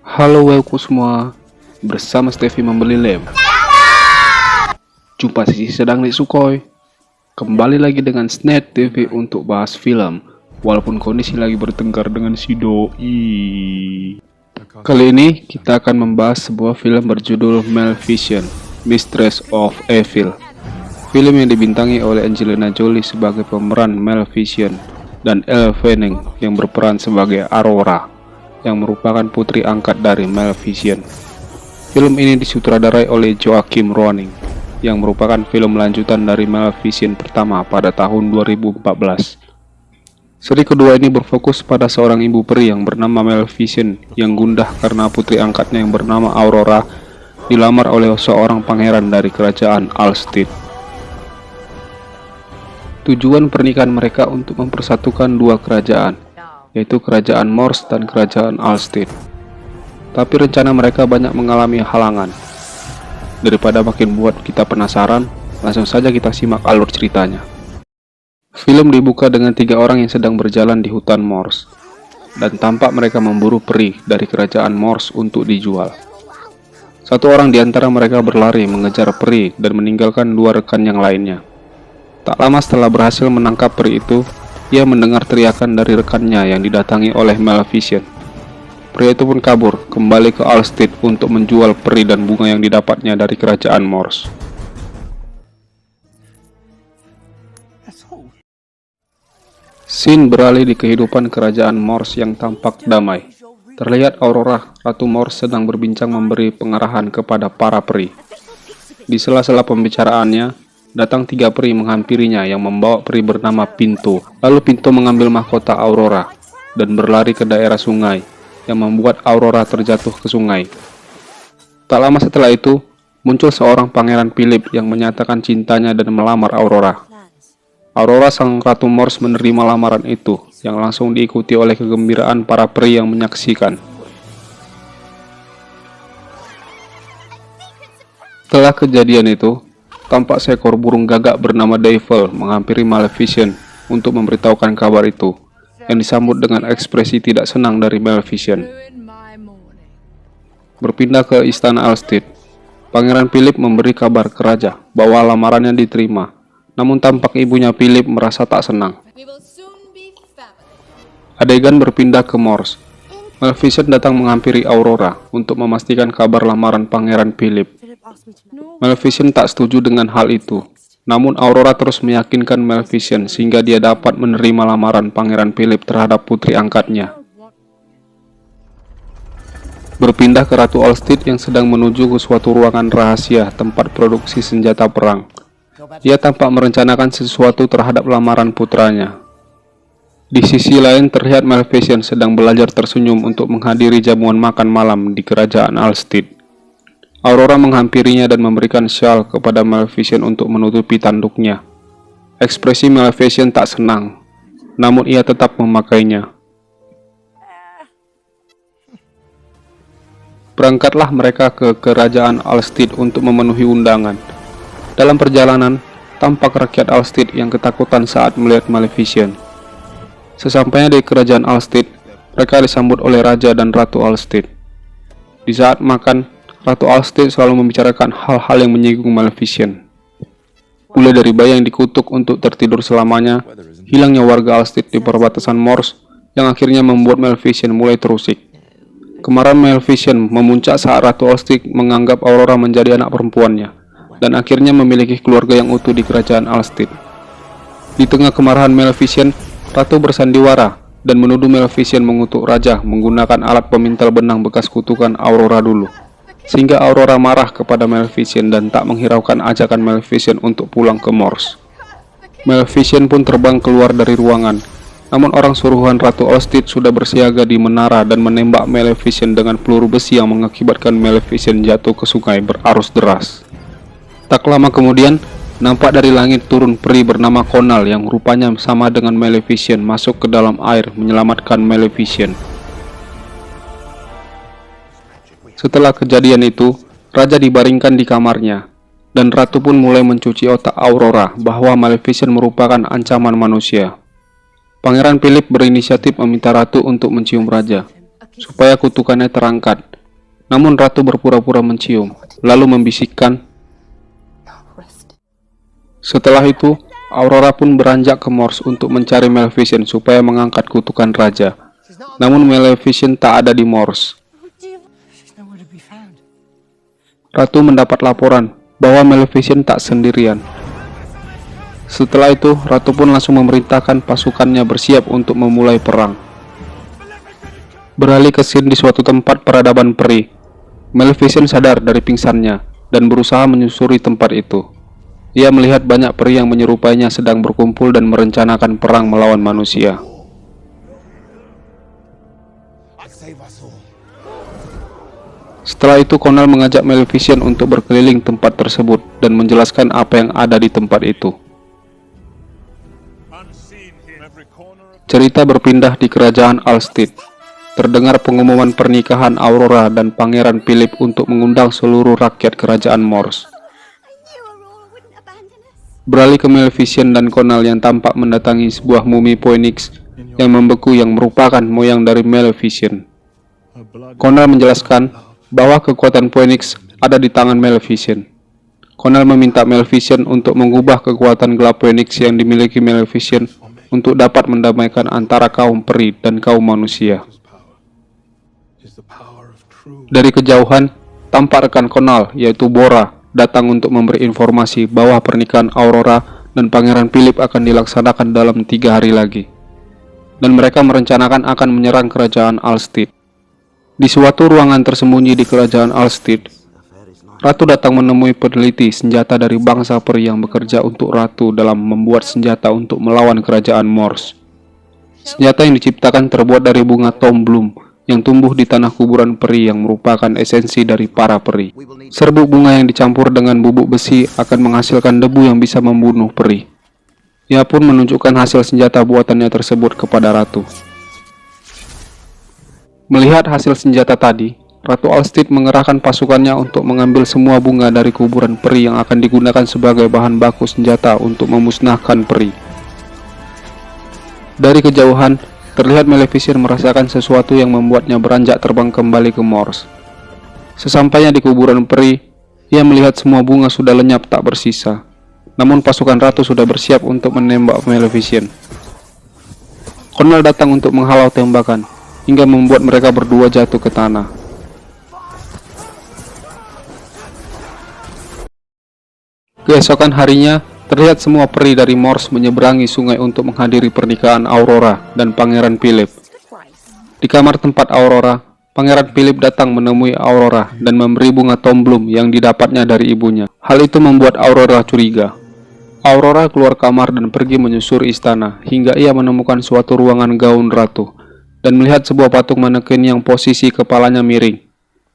Halo welku semua, bersama Stevie membeli lem. Jumpa sisi sedang di Sukhoi. Kembali lagi dengan Snack TV untuk bahas film, walaupun kondisi lagi bertengkar dengan si Doi. Kali ini kita akan membahas sebuah film berjudul Maleficent, Mistress of Evil. Film yang dibintangi oleh Angelina Jolie sebagai pemeran Maleficent dan Elle Fanning yang berperan sebagai Aurora, yang merupakan putri angkat dari Maleficent. Film ini disutradarai oleh Joachim Ronning, yang merupakan film lanjutan dari Maleficent pertama pada tahun 2014. Seri kedua ini berfokus pada seorang ibu peri yang bernama Maleficent yang gundah karena putri angkatnya yang bernama Aurora dilamar oleh seorang pangeran dari kerajaan Alstead. Tujuan pernikahan mereka untuk mempersatukan dua kerajaan, yaitu kerajaan Morse dan kerajaan Alstead. Tapi rencana mereka banyak mengalami halangan. Daripada makin buat kita penasaran, langsung saja kita simak alur ceritanya. Film dibuka dengan 3 orang yang sedang berjalan di hutan Morse, dan tampak mereka memburu peri dari kerajaan Morse untuk dijual. Satu orang di antara mereka berlari mengejar peri dan meninggalkan 2 rekan yang lainnya. Tak lama setelah berhasil menangkap peri itu, ia mendengar teriakan dari rekannya yang didatangi oleh Maleficent. Pria itu pun kabur kembali ke Alstead untuk menjual peri dan bunga yang didapatnya dari kerajaan Morse. Scene beralih di kehidupan kerajaan Morse yang tampak damai. Terlihat Aurora, Ratu Morse, sedang berbincang memberi pengarahan kepada para peri. Di sela-sela pembicaraannya, datang 3 peri menghampirinya yang membawa peri bernama Pinto. Lalu Pinto mengambil mahkota Aurora dan berlari ke daerah sungai, yang membuat Aurora terjatuh ke sungai. Tak lama setelah itu, muncul seorang pangeran Philip yang menyatakan cintanya dan melamar Aurora. Aurora sang Ratu Morse menerima lamaran itu, yang langsung diikuti oleh kegembiraan para peri yang menyaksikan. Setelah kejadian itu, tampak seekor burung gagak bernama Devil menghampiri Maleficent untuk memberitahukan kabar itu, yang disambut dengan ekspresi tidak senang dari Maleficent. Berpindah ke istana Alstead, Pangeran Philip memberi kabar ke raja bahwa lamarannya diterima, namun tampak ibunya Philip merasa tak senang. Adegan berpindah ke Morse. Maleficent datang menghampiri Aurora untuk memastikan kabar lamaran Pangeran Philip. Maleficent tak setuju dengan hal itu, namun Aurora terus meyakinkan Maleficent sehingga dia dapat menerima lamaran Pangeran Philip terhadap putri angkatnya. Berpindah ke Ratu Alstead yang sedang menuju ke suatu ruangan rahasia tempat produksi senjata perang. Ia tampak merencanakan sesuatu terhadap lamaran putranya. Di sisi lain terlihat Maleficent sedang belajar tersenyum untuk menghadiri jamuan makan malam di kerajaan Alstead. Aurora menghampirinya dan memberikan shawl kepada Maleficent untuk menutupi tanduknya. Ekspresi Maleficent tak senang, namun ia tetap memakainya. Berangkatlah mereka ke kerajaan Alstead untuk memenuhi undangan. Dalam perjalanan, tampak rakyat Alstead yang ketakutan saat melihat Maleficent. Sesampainya di kerajaan Alstead, mereka disambut oleh Raja dan Ratu Alstead. Di saat makan, Ratu Alstead selalu membicarakan hal-hal yang menyinggung Maleficent. Mulai dari bayi yang dikutuk untuk tertidur selamanya, hilangnya warga Alstead di perbatasan Morse, yang akhirnya membuat Maleficent mulai terusik. Kemarahan Maleficent memuncak saat Ratu Alstead menganggap Aurora menjadi anak perempuannya, dan akhirnya memiliki keluarga yang utuh di kerajaan Alstead. Di tengah kemarahan Maleficent, Ratu bersandiwara dan menuduh Maleficent mengutuk Raja menggunakan alat pemintal benang bekas kutukan Aurora dulu. Sehingga Aurora marah kepada Maleficent dan tak menghiraukan ajakan Maleficent untuk pulang ke Morse. Maleficent pun terbang keluar dari ruangan, namun orang suruhan Ratu Alstead sudah bersiaga di menara dan menembak Maleficent dengan peluru besi yang mengakibatkan Maleficent jatuh ke sungai berarus deras. Tak lama kemudian, nampak dari langit turun peri bernama Conal yang rupanya sama dengan Maleficent masuk ke dalam air menyelamatkan Maleficent. Setelah kejadian itu, Raja dibaringkan di kamarnya, dan Ratu pun mulai mencuci otak Aurora bahwa Maleficent merupakan ancaman manusia. Pangeran Philip berinisiatif meminta Ratu untuk mencium Raja. supaya kutukannya terangkat. Namun ratu berpura-pura mencium, lalu membisikkan. Setelah itu, Aurora pun beranjak ke Morse untuk mencari Maleficent supaya mengangkat kutukan raja. Namun Maleficent tak ada di Morse. Ratu mendapat laporan bahwa Maleficent tak sendirian. Setelah itu, Ratu pun langsung memerintahkan pasukannya bersiap untuk memulai perang. Beralih ke scene di suatu tempat peradaban peri. Maleficent sadar dari pingsannya dan berusaha menyusuri tempat itu. Ia melihat banyak peri yang menyerupainya sedang berkumpul dan merencanakan perang melawan manusia. Setelah itu, Conall mengajak Maleficent untuk berkeliling tempat tersebut dan menjelaskan apa yang ada di tempat itu. Cerita berpindah di kerajaan Alstead. Terdengar pengumuman pernikahan Aurora dan Pangeran Philip untuk mengundang seluruh rakyat kerajaan Morse. Beralih ke Maleficent dan Conall yang tampak mendatangi sebuah mumi Phoenix yang membeku yang merupakan moyang dari Maleficent. Conall menjelaskan bahwa kekuatan Phoenix ada di tangan Maleficent. Conall meminta Maleficent untuk mengubah kekuatan gelap Phoenix yang dimiliki Maleficent untuk dapat mendamaikan antara kaum peri dan kaum manusia. Dari kejauhan, tampak rekan Conall, yaitu Bora, datang untuk memberi informasi bahwa pernikahan Aurora dan Pangeran Philip akan dilaksanakan dalam 3 hari lagi. Dan mereka merencanakan akan menyerang kerajaan Alstead. Di suatu ruangan tersembunyi di kerajaan Alstead, Ratu datang menemui peneliti senjata dari bangsa peri yang bekerja untuk Ratu dalam membuat senjata untuk melawan kerajaan Morse. Senjata yang diciptakan terbuat dari bunga Tom Bloom yang tumbuh di tanah kuburan peri yang merupakan esensi dari para peri. Serbuk bunga yang dicampur dengan bubuk besi akan menghasilkan debu yang bisa membunuh peri. Ia pun menunjukkan hasil senjata buatannya tersebut kepada Ratu. Melihat hasil senjata tadi, Ratu Alstead mengerahkan pasukannya untuk mengambil semua bunga dari kuburan peri yang akan digunakan sebagai bahan baku senjata untuk memusnahkan peri. Dari kejauhan, terlihat Maleficent merasakan sesuatu yang membuatnya beranjak terbang kembali ke Morse. Sesampainya di kuburan peri, ia melihat semua bunga sudah lenyap tak bersisa. Namun pasukan Ratu sudah bersiap untuk menembak Maleficent. Conall datang untuk menghalau tembakan, hingga membuat mereka berdua jatuh ke tanah. Keesokan harinya, terlihat semua peri dari Morse menyeberangi sungai untuk menghadiri pernikahan Aurora dan Pangeran Philip. Di kamar tempat Aurora, Pangeran Philip datang menemui Aurora dan memberi bunga Tom Bloom yang didapatnya dari ibunya. Hal itu membuat Aurora curiga. Aurora keluar kamar dan pergi menyusuri istana hingga ia menemukan suatu ruangan gaun ratu dan melihat sebuah patung maneken yang posisi kepalanya miring.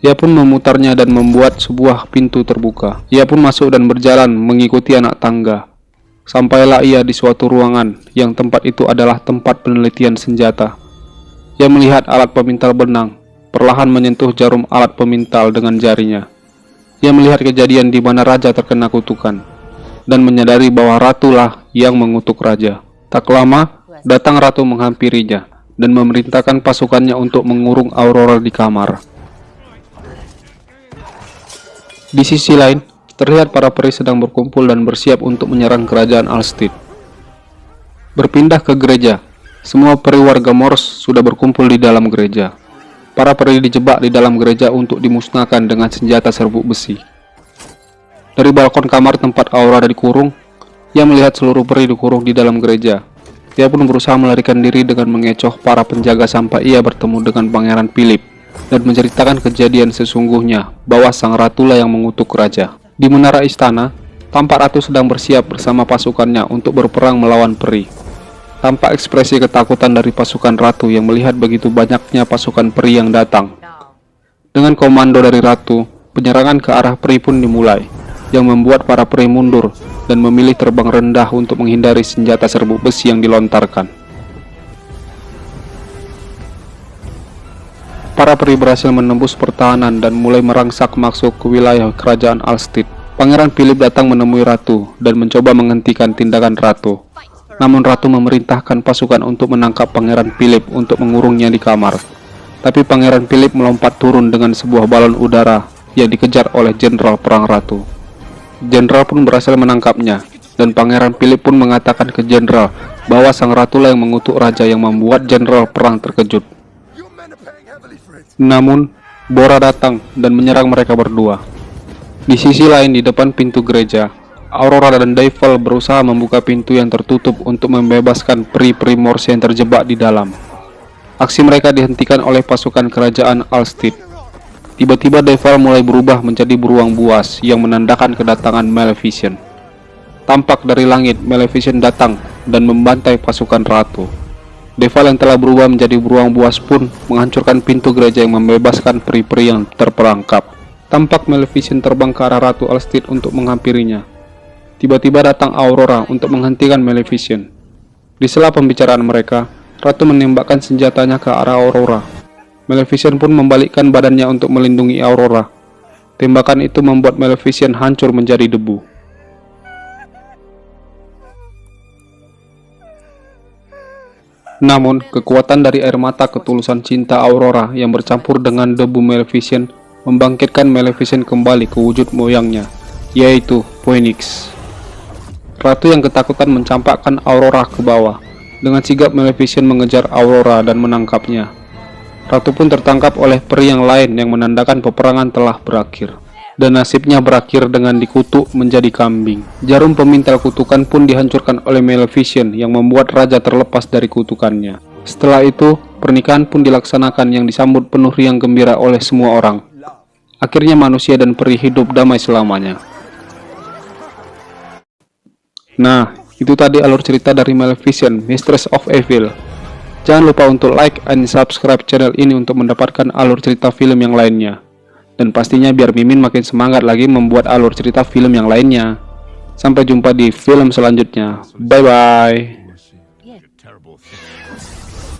Ia pun memutarnya dan membuat sebuah pintu terbuka. Ia pun masuk dan berjalan mengikuti anak tangga. Sampailah ia di suatu ruangan yang tempat itu adalah tempat penelitian senjata. Ia melihat alat pemintal benang, perlahan menyentuh jarum alat pemintal dengan jarinya. Ia melihat kejadian di mana raja terkena kutukan, dan menyadari bahwa ratulah yang mengutuk raja. Tak lama, datang ratu menghampirinya, dan memerintahkan pasukannya untuk mengurung Aurora di kamar. Di sisi lain, terlihat para peri sedang berkumpul dan bersiap untuk menyerang kerajaan Alstead. Berpindah ke gereja, semua peri warga Morse sudah berkumpul di dalam gereja. Para peri dijebak di dalam gereja untuk dimusnahkan dengan senjata serbuk besi. Dari balkon kamar tempat Aurora dikurung, ia melihat seluruh peri dikurung di dalam gereja. Ia pun berusaha melarikan diri dengan mengecoh para penjaga sampai ia bertemu dengan Pangeran Philip dan menceritakan kejadian sesungguhnya bahwa sang ratulah yang mengutuk raja. Di menara istana, tampak ratu sedang bersiap bersama pasukannya untuk berperang melawan peri. Tampak ekspresi ketakutan dari pasukan ratu yang melihat begitu banyaknya pasukan peri yang datang. Dengan komando dari ratu, penyerangan ke arah peri pun dimulai, yang membuat para peri mundur dan memilih terbang rendah untuk menghindari senjata serbuk besi yang dilontarkan. Para peri berhasil menembus pertahanan dan mulai merangsak masuk ke wilayah kerajaan Alstead. Pangeran Philip datang menemui ratu dan mencoba menghentikan tindakan ratu. Namun ratu memerintahkan pasukan untuk menangkap Pangeran Philip untuk mengurungnya di kamar. tapi Pangeran Philip melompat turun dengan sebuah balon udara yang dikejar oleh Jenderal Perang Ratu. Jenderal pun berhasil menangkapnya, dan Pangeran Philip pun mengatakan ke Jenderal bahwa sang ratulah yang mengutuk raja, yang membuat Jenderal Perang terkejut. Namun, Bora datang dan menyerang mereka berdua. Di sisi lain, di depan pintu gereja, Aurora dan Devil berusaha membuka pintu yang tertutup untuk membebaskan peri-peri Morse yang terjebak di dalam. Aksi mereka dihentikan oleh pasukan kerajaan Alstead. Tiba-tiba Devil mulai berubah menjadi beruang buas yang menandakan kedatangan Maleficent. Tampak dari langit, Maleficent datang dan membantai pasukan ratu. Devil yang telah berubah menjadi beruang buas pun menghancurkan pintu gereja yang membebaskan peri-peri yang terperangkap. Tampak Maleficent terbang ke arah Ratu Alstead untuk menghampirinya. Tiba-tiba datang Aurora untuk menghentikan Maleficent. Di sela pembicaraan mereka, Ratu menembakkan senjatanya ke arah Aurora. Maleficent pun membalikkan badannya untuk melindungi Aurora. Tembakan itu membuat Maleficent hancur menjadi debu. Namun, kekuatan dari air mata ketulusan cinta Aurora yang bercampur dengan debu Maleficent membangkitkan Maleficent kembali ke wujud moyangnya, yaitu Phoenix. Ratu yang ketakutan mencampakkan Aurora ke bawah. Dengan sigap Maleficent mengejar Aurora dan menangkapnya. Ratu pun tertangkap oleh peri yang lain yang menandakan peperangan telah berakhir. Dan nasibnya berakhir dengan dikutuk menjadi kambing. Jarum pemintal kutukan pun dihancurkan oleh Maleficent yang membuat raja terlepas dari kutukannya. Setelah itu, pernikahan pun dilaksanakan yang disambut penuh riang gembira oleh semua orang. Akhirnya manusia dan peri hidup damai selamanya. Nah, itu tadi alur cerita dari Maleficent, Mistress of Evil. Jangan lupa untuk like and subscribe channel ini untuk mendapatkan alur cerita film yang lainnya. Dan pastinya biar Mimin makin semangat lagi membuat alur cerita film yang lainnya. Sampai jumpa di film selanjutnya. Bye-bye.